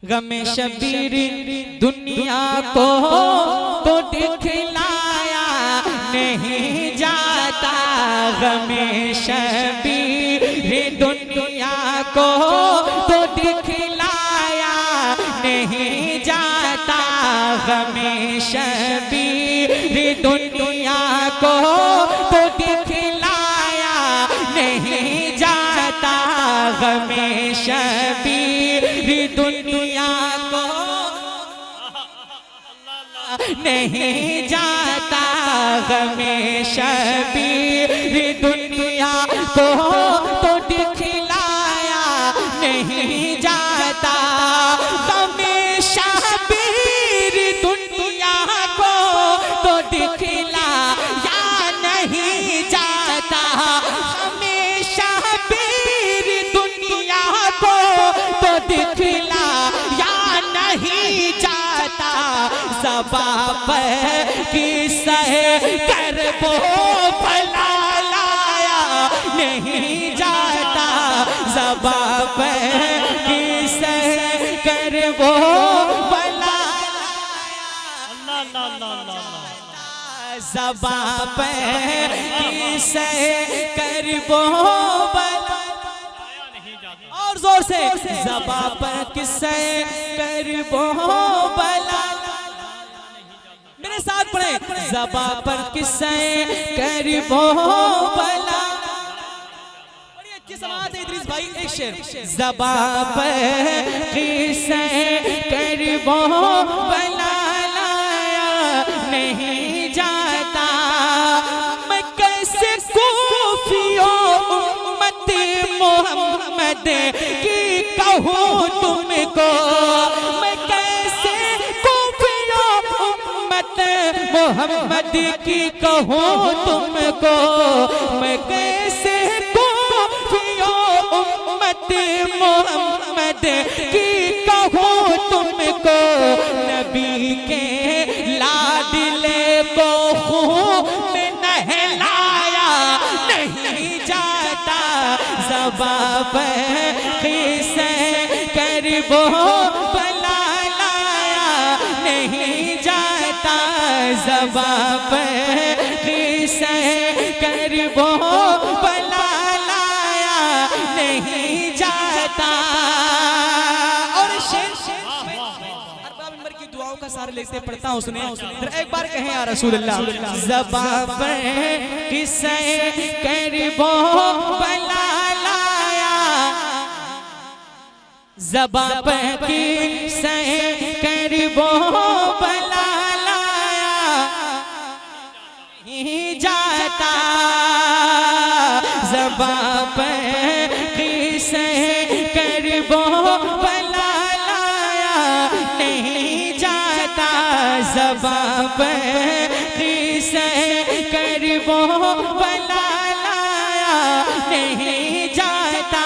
गमे शबीर दुनिया को तो दिखलाया नहीं जाता। गमे शबीर दुनिया को तो दिखलाया नहीं जाता। गमे शबीर दुनिया को तो दिखलाया नहीं जाता। गमे शबीर दुनिया को नहीं जाता। गमे शबीर दुनिया को तो दिखलाया नहीं जाता। गमे शबीर दुनिया को तो दिखलाया नहीं जाता। गमे शबीर दुनिया को तो दिखलाया नहीं जाता। ज़बां पर किसे कर वो भला लाया नहीं जाता। ज़बां पर किसे कर वो भला ज़बां पर किसे कर वो भला और जोर से ज़बां पर किसे कर वो भला। मेरे साथ पढ़े ज़बां पर किसे कर वो भला। बड़ी अच्छी समाअत है इदरीस भाई। एक शेर ज़बां पर किसे कर वो भला लाया नहीं जाता। मैं कैसे कूफियों उम्मत मोहम्मद की कहूँ तुमको। मैं कैसे कूफियों उम्मत मोहम्मद की कहूँ तुमको। मैं कैसे कूफियों उम्मत मोहम्मद की कहूँ तुमको। नबी के लाडले को खून में नहलाया नहीं जाता। ज़बां पर किसे कर वो भला लाया नहीं जाता। ज़बां पर किसे कर वो भला लाया नहीं जाता। और शेर की दुआओं का सारे लेते पढ़ता हूँ सुने। एक बार कहें या रसूल अल्लाह। ज़बां पर किसे कर वो भला लाया। ज़बां पर किसे कर वो भला लाया नहीं जाता। ज़बां पर किसे कर वो भला लाया नहीं जाता। ज़बां पर किसे कर वो भला लाया नहीं जाता।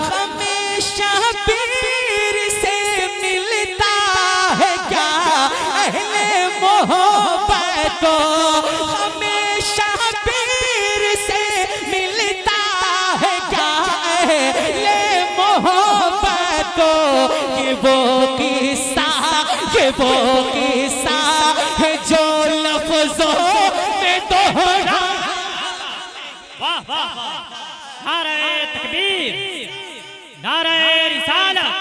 गमे शबीर से मिलता है क्या अहले मोहब्बत को। गमे शबीर से मिलता है क्या अहले मोहब्बत को। ये वो किस्सा है जो लफ्ज़ों में दोहरा। वाह वाह वाह। नारे तकबीर, नारे रिसालत,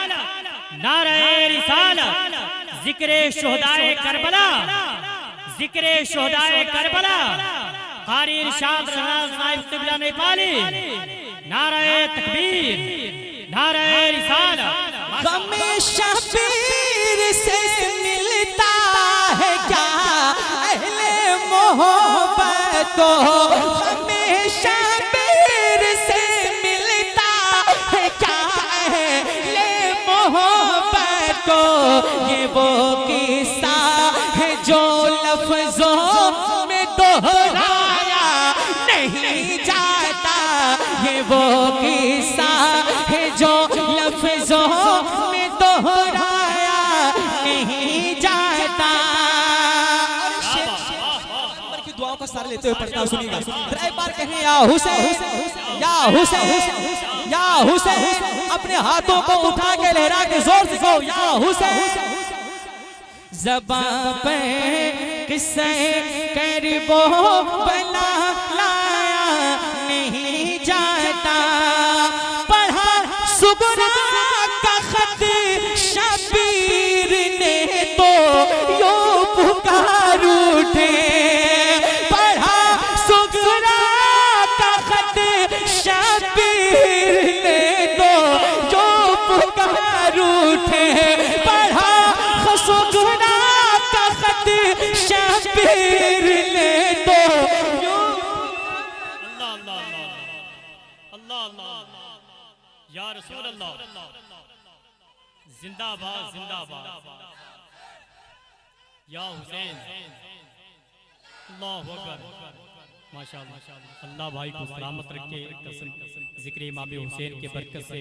नारे रिसालत। जिक्रे शुहदाए करबला, जिक्रे शुहदाए करबला। कारी इरशाद साहिब क़िबला नेपाली। नारे तकबीर, नारे रिसालत। गमे शबीर से मिलता है क्या अहले मोहब्बत को। गमे शबीर से मिलता है क्या अहले मोहब्बत को। ये वो किस्सा है जो लफ्ज़ों में दोहराया नहीं जाता। ये वो किस्सा है जो लफ्ज़ों में दोहराया नहीं जाता। की दुआओं का सारा लेते हुए पढ़ता सुनिएगा। एक बार कहें या हुसैन, या हुसैन, या हुसैन। अपने हाथों को उठा के लहरा के जोर से या हुसैन ज़बां पे किसे करबो बला लाया नहीं जाता। पढ़ा सुगरा का खत शबीर ने तो यो पुकार उठे। पढ़ा सुगरा का खत शबीर ने तो यो पुकार उठे। पढ़ा सुगरा का खत शबीर ने तो यो। अल्लाह अल्लाह अल्लाह या रसूल अल्लाह, जिंदाबाद जिंदाबाद या हुसैन। अल्लाहु अकबर, माशाअल्लाह। अल्लाह भाई को सलामत रखे। जिक्र इमाम हुसैन के बरकत से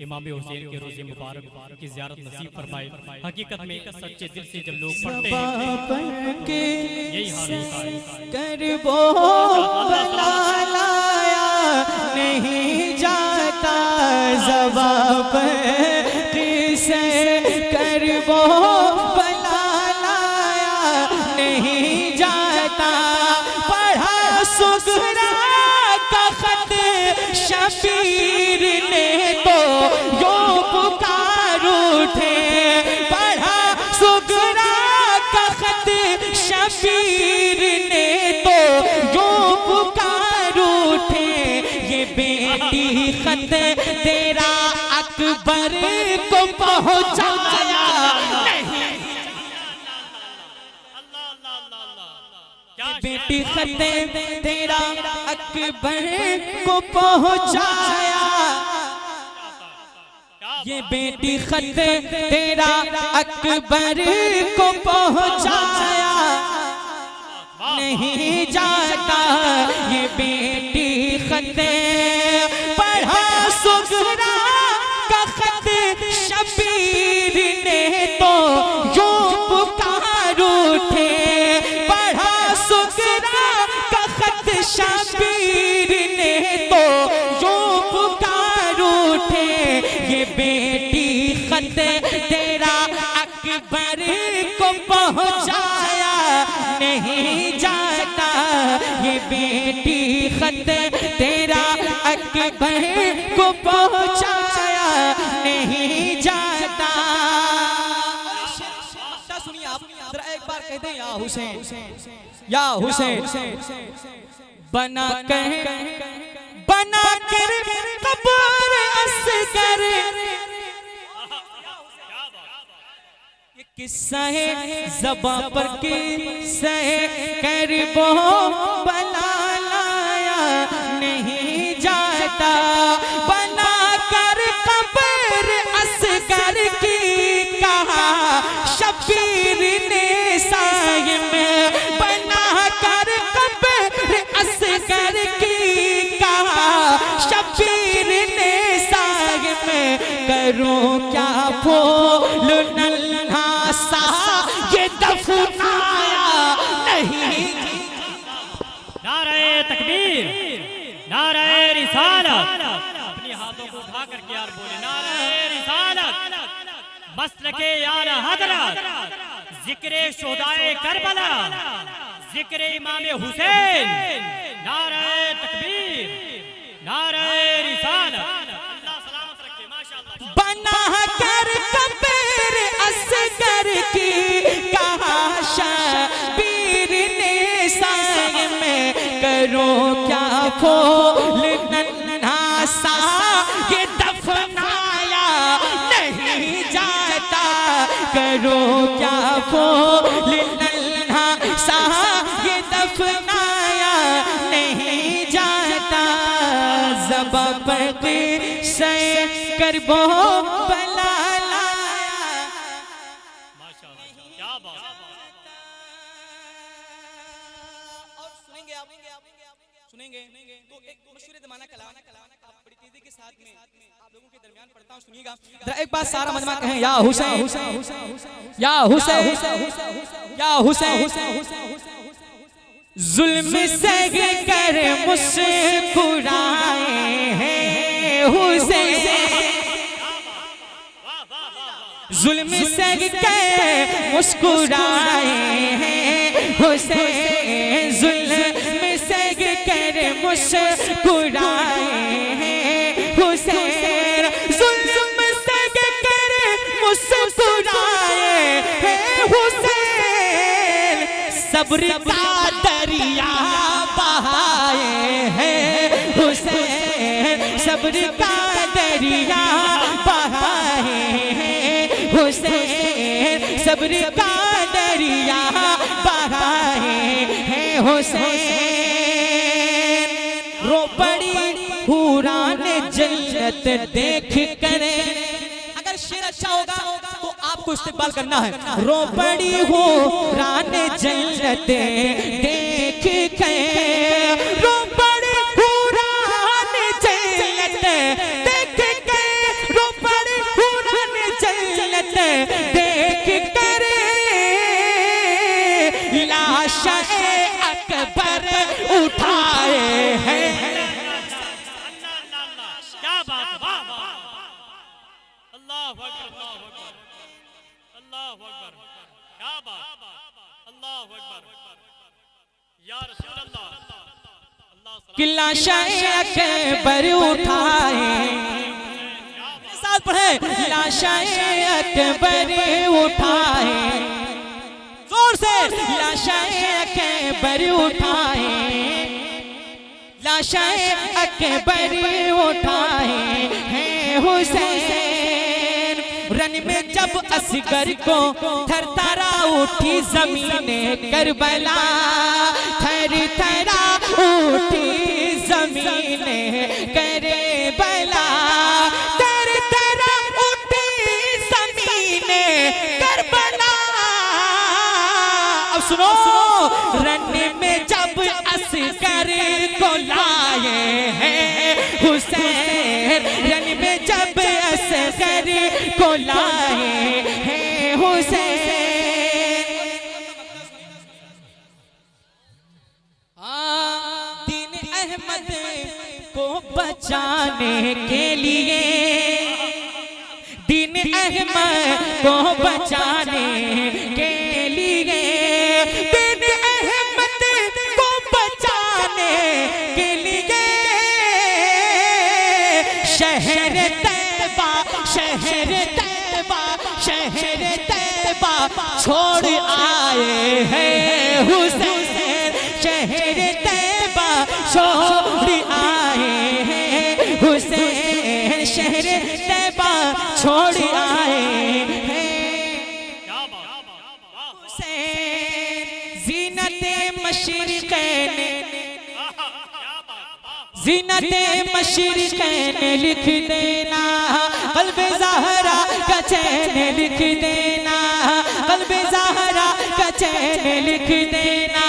इमाम हुसैन के रोज़े मुबारक की ज़ियारत नसीब फरमाए। हकीकत में सच्चे दिल से जब लोग पढ़ते हैं यही हाल होता है। करबो बला लाया नहीं जाता। ज़बां पे किसे करबो बला लाया नहीं जाता। पढ़ा सुगरा का खत शबीर ने तो यो पुकार उठे। पढ़ा सुगरा का खत शबीर ने तो यो पुकार उठे। ये बेटी खत तेरा अकबर को पहुंचाया नहीं। बेटी खत तेरा अकबर को पहुंचाया। ये बेटी खत तेरा अकबर को पहुंचाया नहीं जाता। ये बेटी खत पढ़ा सुगरा का खत शबीर ने तो यो पुकार उठे। पढ़ा सुगरा का खत शबीर ने तो यो पुकार उठे। ये बेटी खत तेरा अकबर को पहुंचाया नहीं जाता। ये बेटी खत तेरा अकबर को पहुंचाया नहीं जाता। सुनिए आप जरा एक बार कहते हैं या हुसैन या हुसैन। बना कर कब्र असगर ये किस्सा है ज़बां पर किस्सा करबो बला लाया नहीं जाता। बना कर कब्र असगर की कहा शबीर ने साय में। बना कर कब्र असगर की कहा शबीर ने साय में। करूं क्या फूल नन्हा सा ये दफनाया नहीं। नारे तकबीर, नारे रिसालत। अपने हाथों को उठा करके यार बोले नारे रिसालत। मसलके यार हजरत, जिक्रे शुहदाए करबला, जिक्रे इमाम हुसैन। नारे तकबीर, नारे रिसालत। अल्लाह सलामत रखे माशाअल्लाह। बना कर कब्र असगर की कहा शबीर ने साय में। करूं क्या फूल नन्हा सा ये दफनाया नहीं जाता। करूं क्या फूल नन्हा सा ये दफनाया नहीं जाता। ज़बां पर किस्सा करबो बला लाया। माशाअल्लाह क्या बात। और सुनेंगे आप सुनेंगे तो एक मशहूर ज़माना कलाम आप बड़ी तेजी के साथ में आप लोगों के दरमियान पढ़ता हूं। सुनिएगा जरा एक बार सारा मजमा कहें या हुसैन या हुसैन या हुसैन। जुल्म सह कर मुस्कुराए हैं हुसैन। जुल्म सह के मुस्कुराए हैं हुसैन, जुल्म सह कर मुस्कुराए हैं हुसैन, जुल्म सह कर मुस्कुराए हैं हुसैन, सब्र का दरिया बहाए हैं हुसैन, सब्र का दरिया बहाए हैं हुसैन, सब्र का दरिया बहाए हैं हुसैन। रो पड़ी हुरान जन्नत देख कर, अगर शेर अच्छा होगा तो आपको इस्तेमाल करना है। रो पड़ी हुरान जन्नत देख कर, रो पड़ी हुरान जन्नत देख कर, रो पड़ी हुरान जन्नत देख कर, लाशा अकबर उठाए हैं। क्या बात है, वाह वाह, अल्लाह अकबर, अल्लाह अकबर, क्या बात, अल्लाह अकबर, या रसूल अल्लाह, कि लाशा अकबर उठाए, साथ पढ़े, लाशा अकबर उठाए, जोर से, लाशा अकबर उठाए, लाशा अकबर उठाए हैं हुसैन। रन में जब असगर को थरथरा उठी ज़मीने करबला, थरथरा उठी ज़मीने करबला, थरथरा उठी ज़मीने करबला। अब सुनो, रन में जब असगर को लाए हैं हुसैन, रन में जब असगर को लाए हैं हुसैन। दीन अहमद को बचाने के लिए, दीन अहमद को बचाने के लिए, दीन अहमद को बचाने के लिए, शहर तैबा, शहर तैबा, शहर तैबा छोड़ आए हैं हुसैन, शहर तैबा छोड़ आए हैं हुसैन, शहर तैबा छोड़ आए हैं हुसैन। ज़ीनते मशरिक़ैन, ज़ीनते मशरिक़ैन लिख देना, क़ल्ब ज़हरा का चैन लिख देना, क़ल्ब ज़हरा का चैन लिख देना।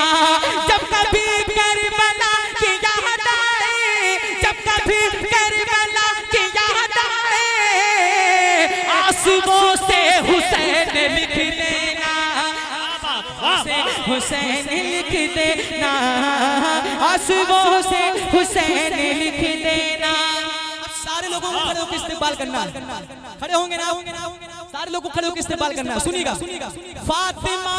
जब कभी करबला की याद आए, जब कभी करबला की याद आए, आंसुओं से हुसैन लिख देना, हुसैन लिख देना, आंसुओं से हुसैन लिख देना। अब सारे लोगों को खड़े होकर इस्तेमाल करना, खड़े होंगे ना, सारे लोगों को खड़े होकर इस्तेमाल करना। सुनिएगा, फातिमा,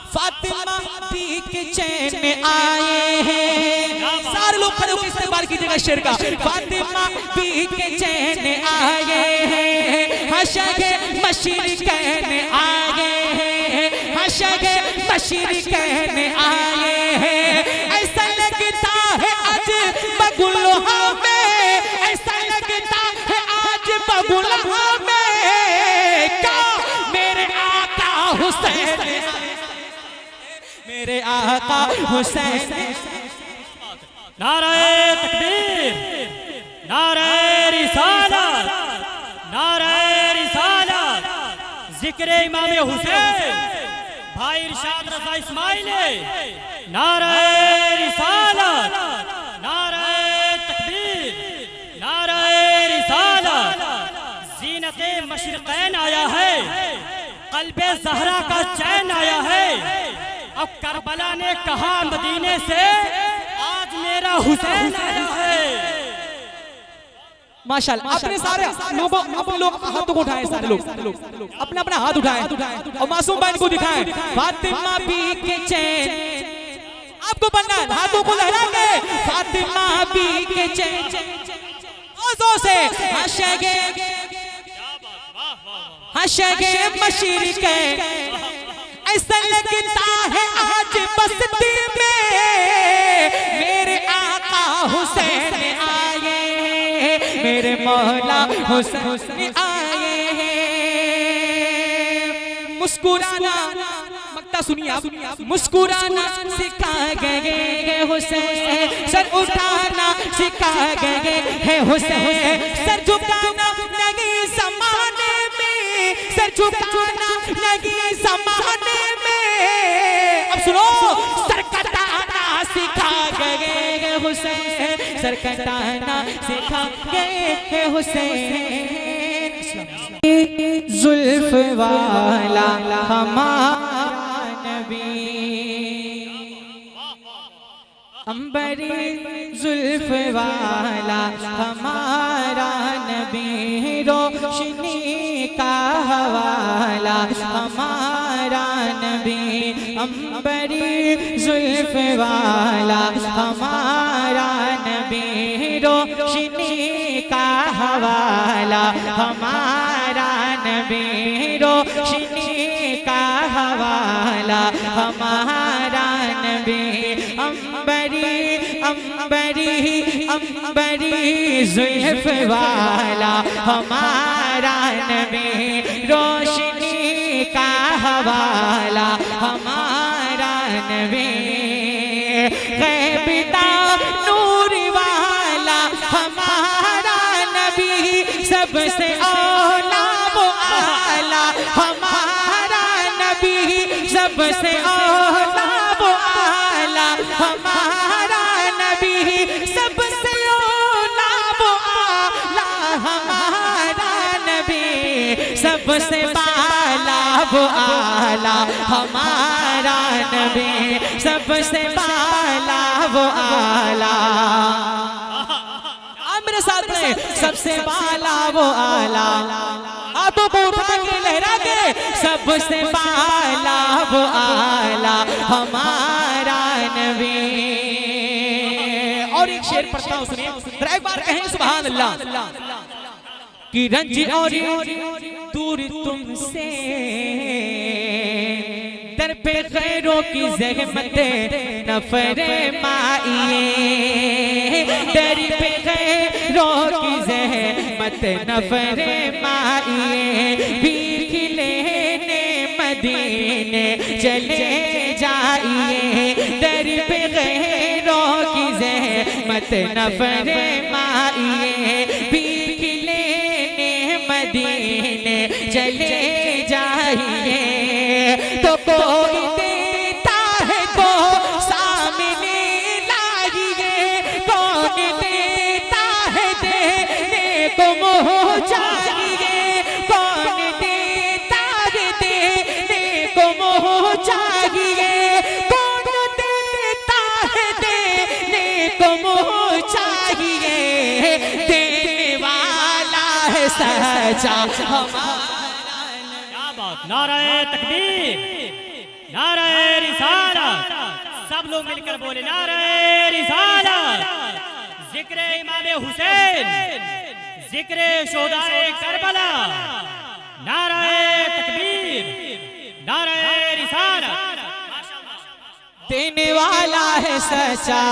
फातिमा पी के चैन आए हैं, सारे लोग खड़े होकर इस्तेमाल कीजिएगा शेर का। फातिमा पी के चैन आए हैं, हशगे मशरिक़ैन आए हैं, हशगे मशरिक़ैन आए हैं। ऐसा लगता है आज बगुलहा में, ऐसा लगता है आज बगुलहा में, क्या मेरे आका हुसैन, मेरे आका हुसैन। नारे तकबीर, नारे रिसालत, नारे रिसालत, जिक्र इमाम हुसैन भाई इरशाद रज़ा इस्माइली, नारे रिसालत, नारे तकबीर, नारे रिसालत। ज़ीनते मशरिक़ैन आया है, क़ल्बे ज़हरा का चैन आया है। अब करबला ने कहा मदीने से आज मेरा हुसैन आया है। माशाल्लाह अपने सारे लोगों अपने लोग हाथों को उठाएं, सारे लोग अपना अपना हाथ उठाएं और मासूम बहन को दिखाएं। फातिमा बी के चैन आपको बनना है, हाथों को लहरा के फातिमा बी के चैन से हशगे मशरिक ऐसा लगता है आज बस्ती में मेरे आका हुसैन आए, मेरे मौला हुसैन आए। मुस्कुराना मक्ता सुनिए आप, मुस्कुराना सिखा गए हुसैन, सर उठाना सिखा गए हैं हुसैन, सर झुकाना नहीं ज़माने में, सर झुकाना नहीं ज़माने में। अब सुनो, सर कटाना सिखा गए हुसैन, सर कटाना सिखा गए हुसैन। जुल्फ वाला हमारा नबी, अंबरी जुल्फ वाला हमारा नबी, रोशनी का हवाला हमारा नबी, अंबरी जुल्फ वाला हमारा नबी, रोशनी का हवाला हमारा नबी, रोशनी का हवाला हमारा नबी, अंबरी अंबरी अंबरी जुल्फ वाला हमारा नबी, रोशनी का हवाला हमारा नबी, गैबिता नूर वाला हमारा नबी, सबसे औला वो आला हमारा नबी, सबसे औला वो आला हमारा नबी, सबसे औला वो आला हमारा नबी, सबसे बाला वो आला हमारा नबी, सबसे बाला वो आला। मेरे साथ में सबसे बाला वो आला, हाथों को उठा के लहरा के सबसे बाला वो आला हमारा नबी। और एक शेर पढ़ता हूँ सुनिए, एक बार कहें सुभान अल्लाह। कि रंज और दूर तुमसे दर पे खैरों की ज़हमत नफरे माइए, दर पे खैरों की ज़हमत नफरे माइए, भीख लेने मदीने चले जाइए, दर पे खैरों की ज़हमत नफरे माइए, भीख लेने मदीने चले जाइए। तो कोई देता है तो सामने लाइए, कौन देता है देने को मोह चाहिए, कौन देता है देने को मोह चाहिए, कौन देता है देने को मोह चाहिए, देने वाला है सच्चा हमारा। नाराए तकबीर, नाराए रिसालत, सब लोग मिलकर बोले नाराए रिसालत। जिक्र इमाम हुसैन, जिक्र शोहदाए करबला, नाराए तकबीर, नाराए रिसालत। देने वाला है सच्चा।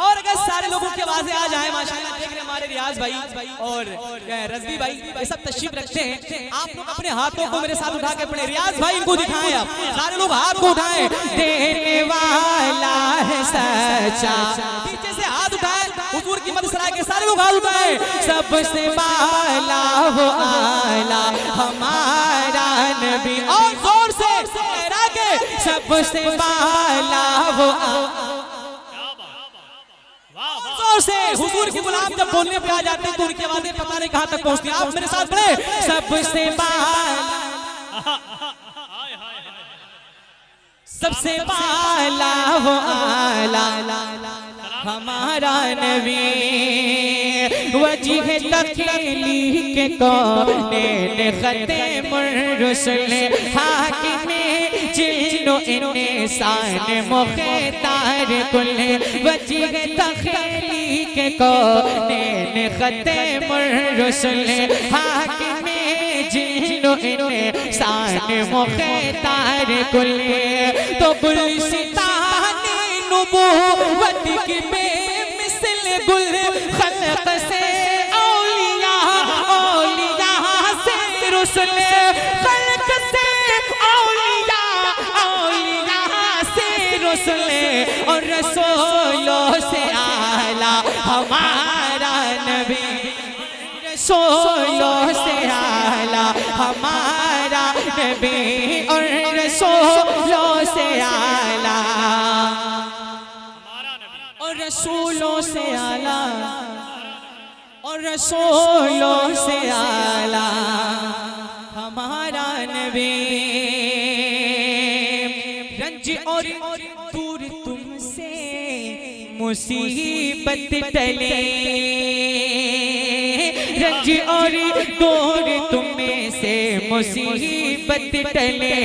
और अगर सारे लोगों की आवाजें आ जाए माशाल्लाह, देख रहे हमारे रियाज भाई और रजवी भाई ये सब तशरीफ रखते हैं। आप लोग अपने हाथों को मेरे साथ उठा के पढ़े, रियाज भाई इनको दिखाएं, आप सारे लोग हाथ को उठाएं। देने वाला है सच्चा, पीछे से हाथ उठाएं, हुजूर की मदद सराय के सारे लोग हाथ उठाएं। सबसे बाला वो आला हमारा नबी, और जोर से लहरा के सबसे बाला वो से हुजूर के गुलाम जब बोलने पे आ जाते हैं तो उनकी आवाजें पता नहीं कहां तक पहुंचती हैं। आप मेरे साथ पढ़े, सबसे बाला, सबसे बाला वो आला हमारा नबी, वजीह तखीली के कौनैन खत्मुर रुसूल हाकिमे जिन्नो इंसान मुख्तार कुल वजीह तखीली के कौनैन खत्मुर रुसूल हाकिमे जिन्नो इंसान मुख्तार कुल तो गुलसिताने नबूवत की बेमिसल गुल खल्क से औलिया औलिया से रुसूल खल्क से औलिया औलिया से रुसूल और रसूलों से आला हमारा नबी रसूलों से आला हमारा नबी और रसूलों से आला और रसूलों से आला और रसूलों से आला हमारा नबी रंज और दूर तुमसे मुसीबत टले रंज और दूर तुम्हें से मुसीबत टले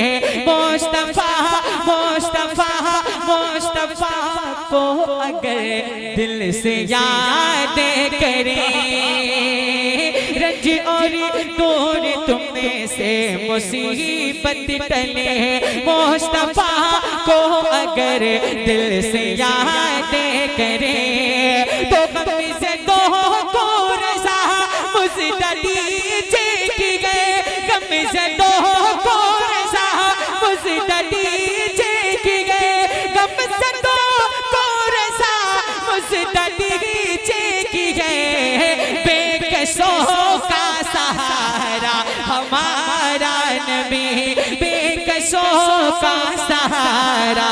मुस्तफा मुस्तफा मुस्तफा को अगर दिल से याद करें रंज और दूर तुम्हें से मुसीबत टले मुस्तफा को अगर दिल से याद करें तो गम से दो को रज़ा मुझसे दीजे की गए गम से दो को रज़ा मुझसे दीजे की गए गम से दो को रज़ा मुझसे दीजे की गए बेकसों का सहारा हमारा नबी बेकसों का सहारा